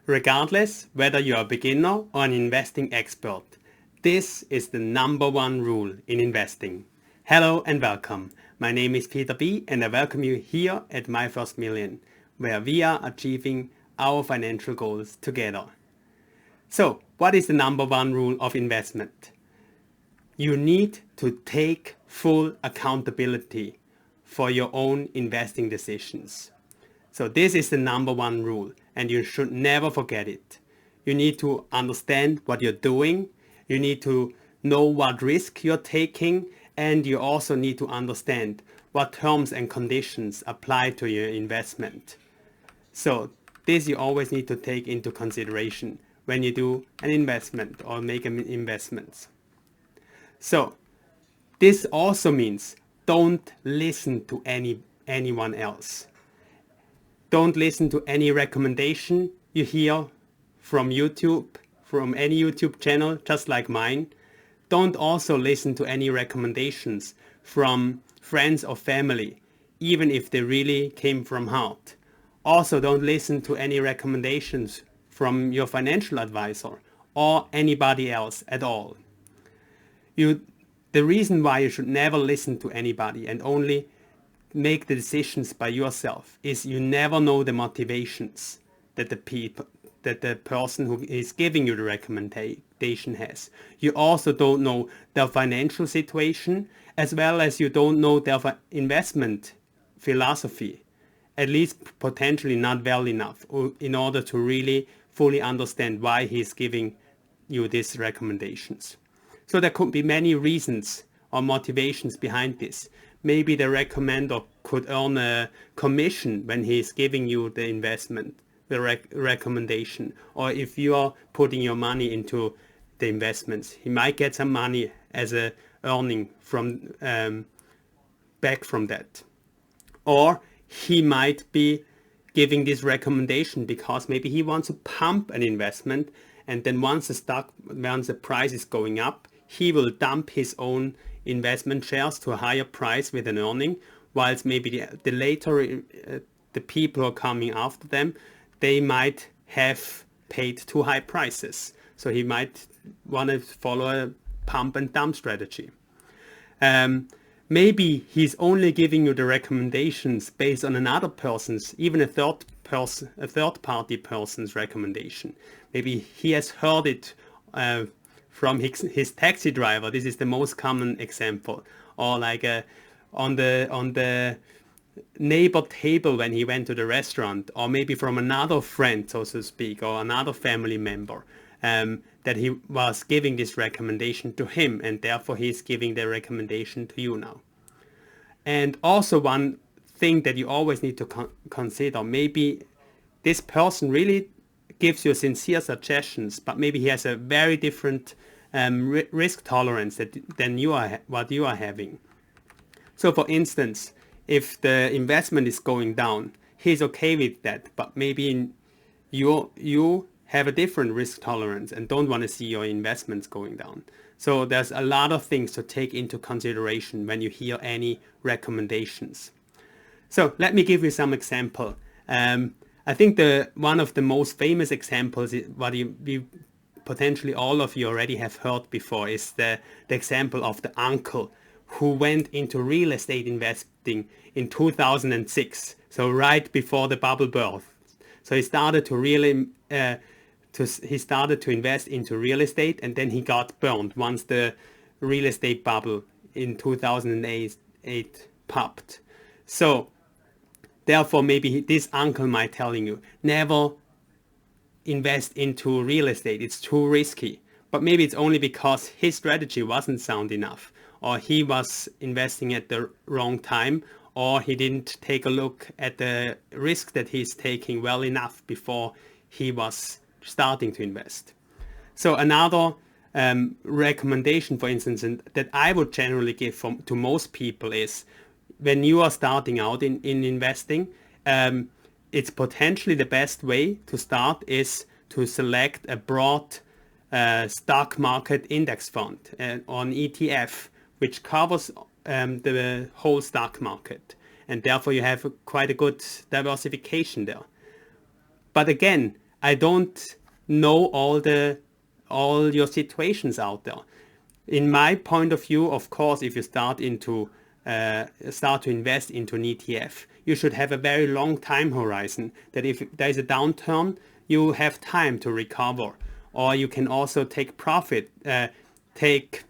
Regardless whether you're a beginner or an investing expert, this is the number one rule in investing. Hello and welcome. My name is Peter B and I welcome you here at My First Million, where we are achieving our financial goals together. So, what is the number one rule of investment? You need to take full accountability for your own investing decisions. So this is the number one rule and you should never forget it. You need to understand what you're doing. You need to know what risk you're taking, and you also need to understand what terms and conditions apply to your investment. So this you always need to take into consideration when you do an investment or make investments. So this also means don't listen to anyone else. Don't listen to any recommendation you hear from YouTube, from any YouTube channel, just like mine. Don't also listen to any recommendations from friends or family, even if they really came from heart. Also, don't listen to any recommendations from your financial advisor or anybody else at all. The reason why you should never listen to anybody and only make the decisions by yourself is you never know the motivations that the person who is giving you the recommendation has. You also don't know their financial situation, as well as you don't know their investment philosophy, at least potentially not well enough in order to really fully understand why he's giving you these recommendations. So there could be many reasons or motivations behind this. Maybe the recommender could earn a commission when he's giving you the investment, the recommendation. Or if you are putting your money into the investments, he might get some money as a earning from back from that. Or he might be giving this recommendation because maybe he wants to pump an investment, and then once the price is going up, he will dump his own investment shares to a higher price with an earning, whilst maybe the later the people who are coming after them, they might have paid too high prices. So he might want to follow a pump and dump strategy. Maybe he's only giving you the recommendations based on another person's, even a third party person's recommendation. Maybe he has heard it from his taxi driver. This is the most common example. Or like on the neighbor table when he went to the restaurant, or maybe from another friend, so to speak, or another family member, that he was giving this recommendation to him, and therefore he's giving the recommendation to you now. And also one thing that you always need to consider, maybe this person really gives you sincere suggestions, but maybe he has a very different risk tolerance than what you are having. So for instance, if the investment is going down, he's okay with that, but maybe you have a different risk tolerance and don't want to see your investments going down. So there's a lot of things to take into consideration when you hear any recommendations. So let me give you some example. I think one of the most famous examples is what you potentially all of you already have heard before, is the example of the uncle who went into real estate investing in 2006, so right before the bubble burst. So he started to invest into real estate, and then he got burned once the real estate bubble in 2008 popped. So therefore, maybe this uncle might telling you, never invest into real estate, it's too risky. But maybe it's only because his strategy wasn't sound enough, or he was investing at the wrong time, or he didn't take a look at the risk that he's taking well enough before he was starting to invest. So another recommendation, for instance, that I would generally give to most people is, when you are starting out in investing, it's potentially the best way to start is to select a broad stock market index fund on ETF, which covers the whole stock market, and therefore you have quite a good diversification there. But again, I don't know all your situations out there. In my point of view, of course, if you start to invest into an ETF, you should have a very long time horizon, that if there is a downturn, you have time to recover. Or you can also take profit, take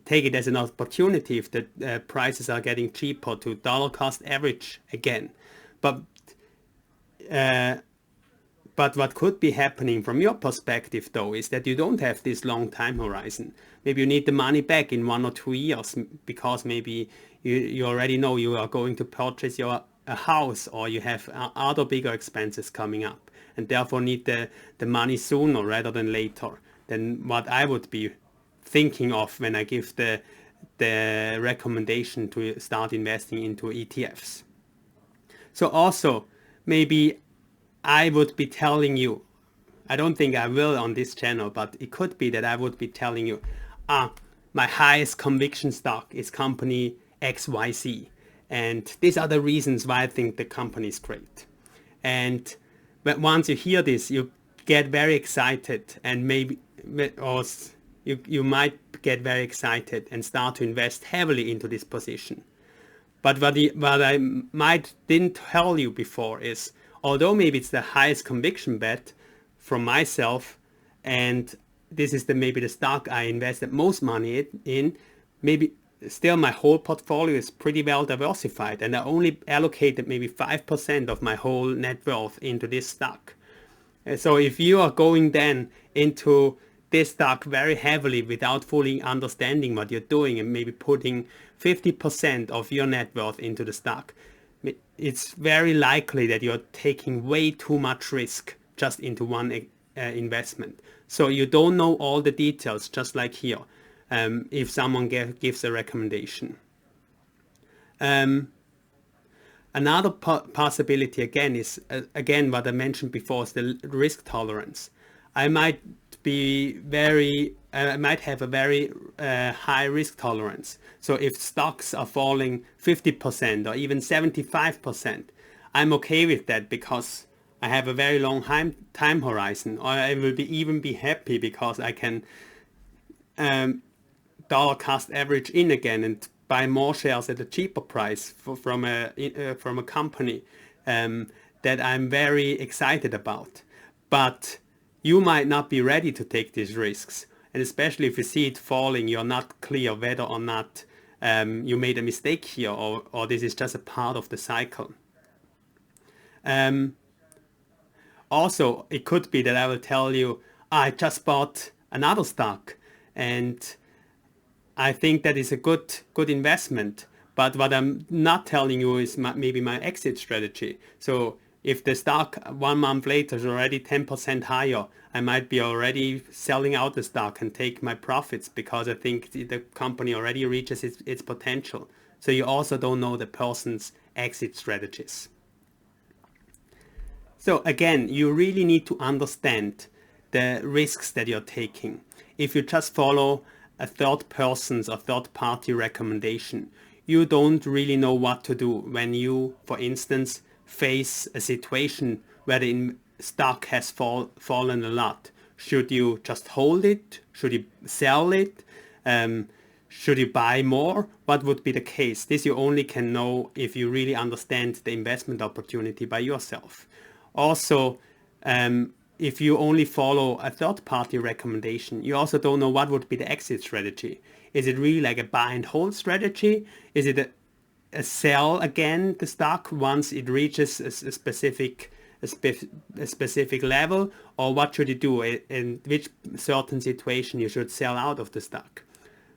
it as an opportunity if the prices are getting cheaper to dollar cost average again. But what could be happening from your perspective, though, is that you don't have this long time horizon. Maybe you need the money back in 1 or 2 years because maybe you already know you are going to purchase a house, or you have other bigger expenses coming up, and therefore need the money sooner rather than later than what I would be thinking of when I give the recommendation to start investing into ETFs. So also, maybe I would be telling you, I don't think I will on this channel, but it could be that I would be telling you, my highest conviction stock is company XYZ. And these are the reasons why I think the company is great. And once you hear this, you get very excited, and maybe, or you might get very excited and start to invest heavily into this position. But what I might didn't tell you before is, although maybe it's the highest conviction bet from myself, and this is maybe the stock I invested most money in, maybe still my whole portfolio is pretty well diversified, and I only allocated maybe 5% of my whole net worth into this stock. So if you are going then into this stock very heavily without fully understanding what you're doing, and maybe putting 50% of your net worth into the stock, it's very likely that you're taking way too much risk just into one investment. So you don't know all the details, just like here, if someone gives a recommendation. Another possibility again is, again, what I mentioned before, is the risk tolerance. I might have a very high risk tolerance. So if stocks are falling 50% or even 75%, I'm okay with that because I have a very long time horizon. Or I will even be happy because I can dollar cost average in again and buy more shares at a cheaper price from a company that I'm very excited about. But you might not be ready to take these risks, and especially if you see it falling, you're not clear whether or not you made a mistake here, or this is just a part of the cycle. Also, it could be that I will tell you, I just bought another stock, and I think that is a good investment. But what I'm not telling you is maybe my exit strategy. So if the stock 1 month later is already 10% higher, I might be already selling out the stock and take my profits because I think the company already reaches its potential. So you also don't know the person's exit strategies. So again, you really need to understand the risks that you're taking. If you just follow a third person's or third party recommendation, you don't really know what to do when you, for instance, face a situation where the stock has fallen a lot. Should you just hold it? Should you sell it? Should you buy more? What would be the case? This you only can know if you really understand the investment opportunity by yourself. Also, if you only follow a third-party recommendation, you also don't know what would be the exit strategy. Is it really like a buy and hold strategy? Is it a sell again the stock once it reaches a specific level? Or what should you do? In which certain situation you should sell out of the stock?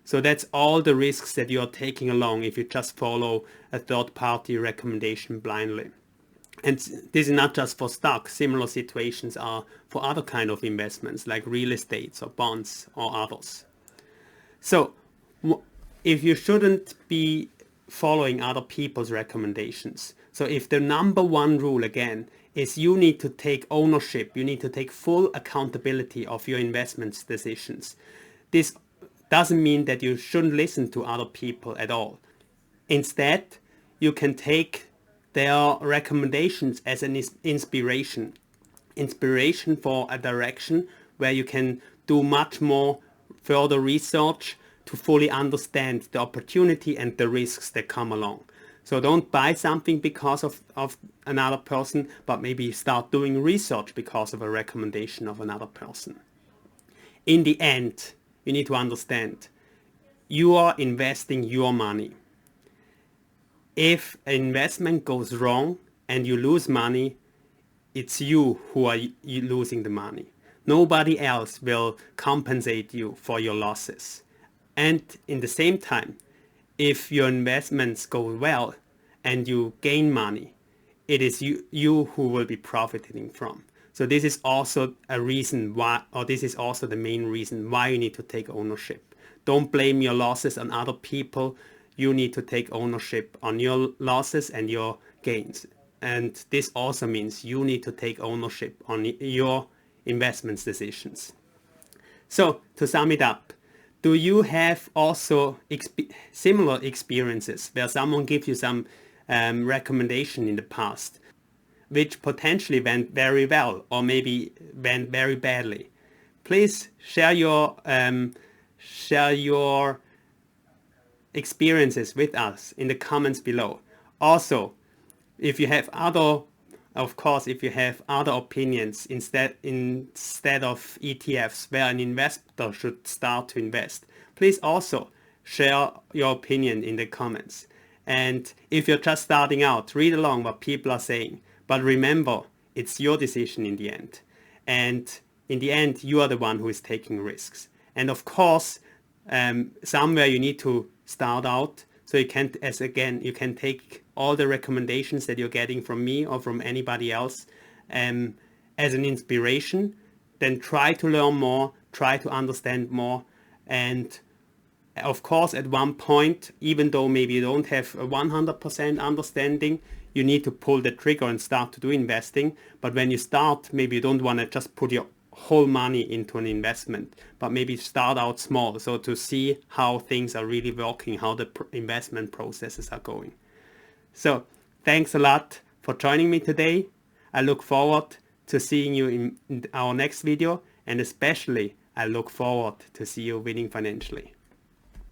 So that's all the risks that you're taking along if you just follow a third-party recommendation blindly. And this is not just for stocks. Similar situations are for other kind of investments like real estate or bonds or others. So if you shouldn't be following other people's recommendations, so if the number one rule again is you need to take ownership, you need to take full accountability of your investments decisions. This doesn't mean that you shouldn't listen to other people at all. Instead, you can take their recommendations as an inspiration. inspiration for a direction where you can do much more further research to fully understand the opportunity and the risks that come along. So don't buy something because of another person, but maybe start doing research because of a recommendation of another person. In the end, you need to understand, you are investing your money. If an investment goes wrong and you lose money, it's you who are losing the money. Nobody else will compensate you for your losses. And in the same time, if your investments go well and you gain money, it is you who will be profiting from. So this is also a reason why, or this is also the main reason why you need to take ownership. Don't blame your losses on other people. You need to take ownership on your losses and your gains. And this also means you need to take ownership on your investments decisions. So to sum it up, do you have also similar experiences where someone gives you some recommendation in the past, which potentially went very well or maybe went very badly? Please share your experiences with us in the comments below. Also, if you have other opinions instead of ETFs where an investor should start to invest, please also share your opinion in the comments. And if you're just starting out, read along what people are saying. But remember, it's your decision in the end. And in the end, you are the one who is taking risks. And of course, somewhere you need to start out. So you can take all the recommendations that you're getting from me or from anybody else as an inspiration. Then try to learn more, try to understand more. And of course, at one point, even though maybe you don't have a 100% understanding, you need to pull the trigger and start to do investing. But when you start, maybe you don't want to just put your whole money into an investment, but maybe start out small, so to see how things are really working, how the investment processes are going. So thanks a lot for joining me today. I look forward to seeing you in our next video, and especially I look forward to see you winning financially.